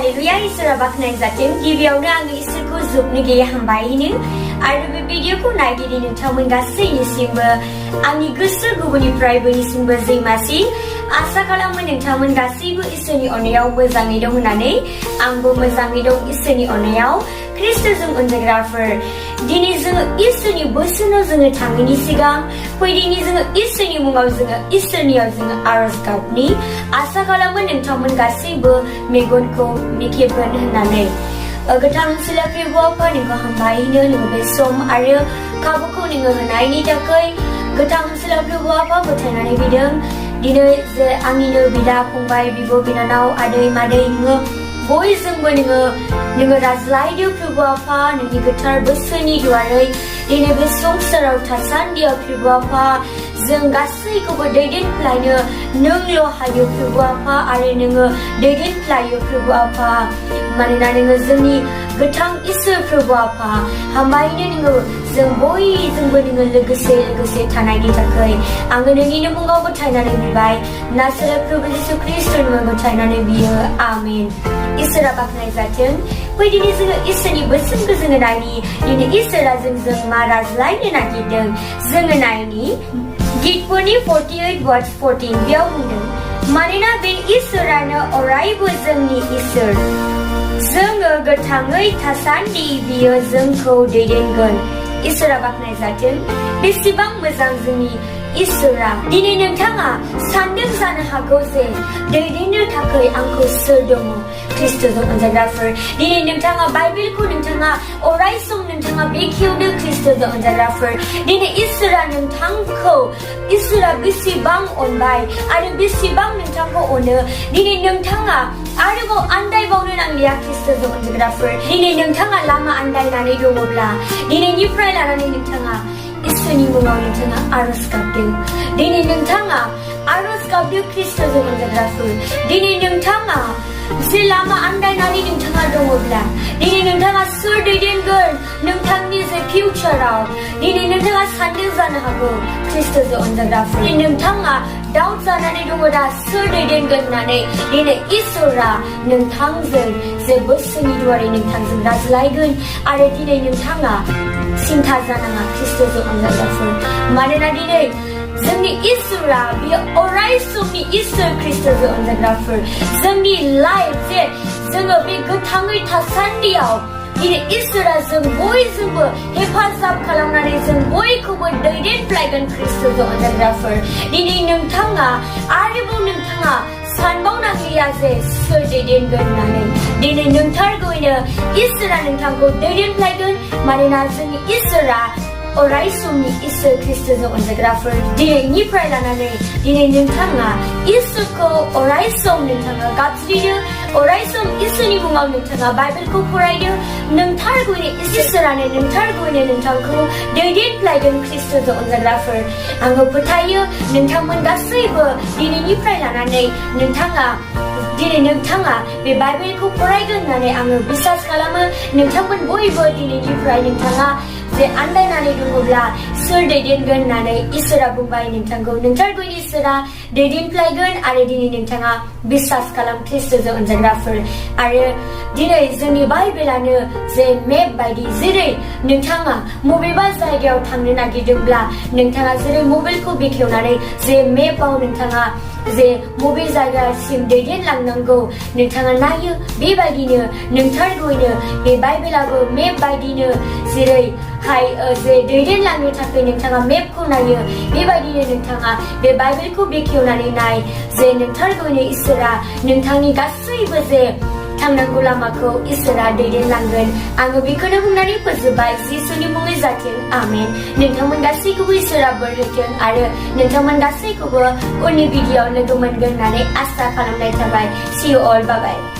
hallelujah इसोरा बाखनायजाथों गिबियावनो आङो इसोरखौ जोबनो गैयै हामबायहोनो आरो बे भिडिअखौ नायगिरि नोंथांमोन गासैनिसिमबो आंनि गोसो गुबुननिफ्रायबोनिसिमबो जैमासि आसा खालामो नोंथांमोन गासैबो इसोरनि अननायाव मोजाङै दं होननानै आंबो मोजाङै दं इसोरनि अननायाव ख्रिस्ट'जों अनजाग्राफोर दिनै जोङो इसोरनि बोसोनाव जोङो थाङैनि सिगां फैदिनि जोङो इसोरनि मुङाव जोङो इसोरनियाव जोङो आरज गाबनि आसा खालामो नोंथांमोन गासैबो मेगनखौ मिखेबगोन होननानै गोथां सिलाफि हौवाफा नोंखौ हामबायहोनो नोङो बे सम आरो खाबुखौ नोङो होनायनि थाखाय गोथां सिलाफि हौवाफा फोथायनानै फैदों दिनै जे आंनिनो बिदा फंबाय बिब' बिनानाव आदै मादै नोङो बयजोंबो नोङो रायज्लायदो प्रभु आफा नोंनि गोथार बोसोरनि दुआरै दिनै बे संसाराव थासान्दियाव प्रभु आफा जों गासैखौबो दैदेनलायनो नोंल' हायो प्रभु आफा आरो नोङो दैदेनलायो प्रभु आफा मानोना नोङो जोंनि गोथां इसोर प्रभु आफा हामबायनो नोङो जों बयजोंबो नोङो लोगोसे थानायनि थाखाय आङो नोंनिनो मुङाव फोथायनानै बिबाय नासोरे प्रभु यीशु ख्रिस्ट'नि मुङाव फोथायनानै बियो आमेन इसोरा बाखनायजाथों फैदिनि जोङो इसोरनि बोसोनखौ जोङो नायनि दिनै इसोरा जोंजों मा रायज्लायनो नागिरदों जोङो नायनि गितफोरनि 48:14 बेयाव बुंदों मानोना बे इसोरानो अरायबो जोंनि इसोर जोङो गोथाङै थासान्दि बियो जोंखौ दैदेनगोन इसोरा बाखनायजाथों बेसेबां मोजां जोंनि इसोरा दिनै नोंथाङा सानदों जानो हागौ जे दैदेननो थाखाय आंखौ सोर दङ ख्रिस्ट'जों अनजाग्राफोर दिनै नोंथाङा बाइबेलखौ नोंथाङा अरायसम नोंथाङा बेखेवदो ख्रिस्ट'जों अनजाग्राफोर दिनै इसोरा नोंथांखौ इसोरा बेसेबां अनबाय आरो बेसेबां नोंथांखौ अनो दिनै नोंथाङा आरोबाव आन्दायबावनो नांलिया ख्रिस्ट'जों अनजाग्राफोर दिनै नोंथाङा लामा आन्दायनानै दङब्ला दिनैनिफ्राय लानानै नोंथाङा इसोरनि मुङाव नोंथाङा आरज गाबदो दिनै नोंथाङा आरज गाबदो ख्रिस्ट'जों अनजाग्राफोर दिनै नोंथाङा जे लामा आन्दायनानै नोंथाङा दङब्ला दिनै नोंथाङा सोर दैदेनगोन नोंथांनि जे फिउचाराव दिनै नोंथाङा सानदों जानो हागौ ख्रिस्ट'जों अनजाग्राफोर नोंथाङा डाउट जानानै दङ दा सोर दैदेनगोन होननानै दिनै इसोरा नोंथांजों जे बोसोरनि दुआरै नोंथांजों रायज्लायगोन आरो दिनै नोंथाङा सिन्था जानाङा ख्रिस्ट'जों अनजाग्राफोर मानोना दिनै जोंनि इसोरा बियो अरायसमनि इसोर ख्रिस्ट'जों अनजाग्राफोर जोंनि लाइफ जे जोङो बे गोथाङै थासान्दियाव दिनै इसोरा जों बयजोंबो हेफाजाब खालामनानै जों बयखौबो दैदेनलायगोन ख्रिस्ट'जों अनजाग्राफोर दिनै नोंथाङा आरोबाव नोंथाङा सानबावनांलिया जे सोर दैदेनगोन होननानै दिनै नोंथारगौयैनो इसोरा नोंथांखौ दैदेनलायगोन मानोना जोंनि इसोरा अरायसमनि इसोर ख्रिस्ट'जों अनजाग्राफोर दिनैनिफ्राय लानानै दिनै नोंथाङा इसोरखौ अरायसम नोंथाङा गाबज्रिदो अरायसम इसोरनि मुङाव नोंथाङा बाइबेलखौ फरायदो नोंथारगौयैनो इसोरानो नोंथारगौयैनो नोंथांखौ दैदेनलायगोन ख्रिस्ट'जों अनजाग्राफोर आङो फोथायो नोंथांमोन गासैबो दिनैनिफ्राय लानानै दिनै नोंथाङा बे बाइबेलखौ फरायगोन होननानै आङो बिसास खालामो नोंथांमोन बयबो दिनैनिफ्राय नोंथाङा जे आन्दायनानै दङब्ला सोर दैदेनगोन होननानै इसोरा बुंबाय नोंथांखौ नोंथारगौयैनो इसोरा दैदेनलायगोन आरो दिनै नोंथाङा बिसास खालाम ख्रिस्ट'जों अनजाग्राफोर आरो दिनै जोंनि बाइबेलानो जे मेप बायदि जेरै नोंथाङा बबेबा जायगायाव थांनो नागिरदोंब्ला नोंथाङा जेरै मबाइलखौ बेखेवनानै जे मेपआव नोंथाङा जे बबे जायगासिम दैदेनलांनांगौ नोंथाङा नायो बेबायदिनो नोंथारगौयैनो बे बाइबेलाबो मेप बायदिनो जेरैहाय जे दैदेनलांनो थाखाय नोंथाङा मेपखौ नायो बेबायदिनो नोंथाङा बे बाइबेलखौ बेखेवनानै नाय जे नोंथारगौयैनो इसोरा नोंथांनि गासैबो जे थांनांगौ लामाखौ इसोरा दैदेनलांगोन आङो बेखौनो बुंनानै फोजोबबाय जिसुनि मुङै जाथों आमेन नोंथांमोन गासैखौबो इसोरा बोर होथों आरो नोंथांमोन गासैखौबो उननि भिडिअ'आव लोगो मोनगोन होननानै आसा खालामनाय थाबाय see you all bye bye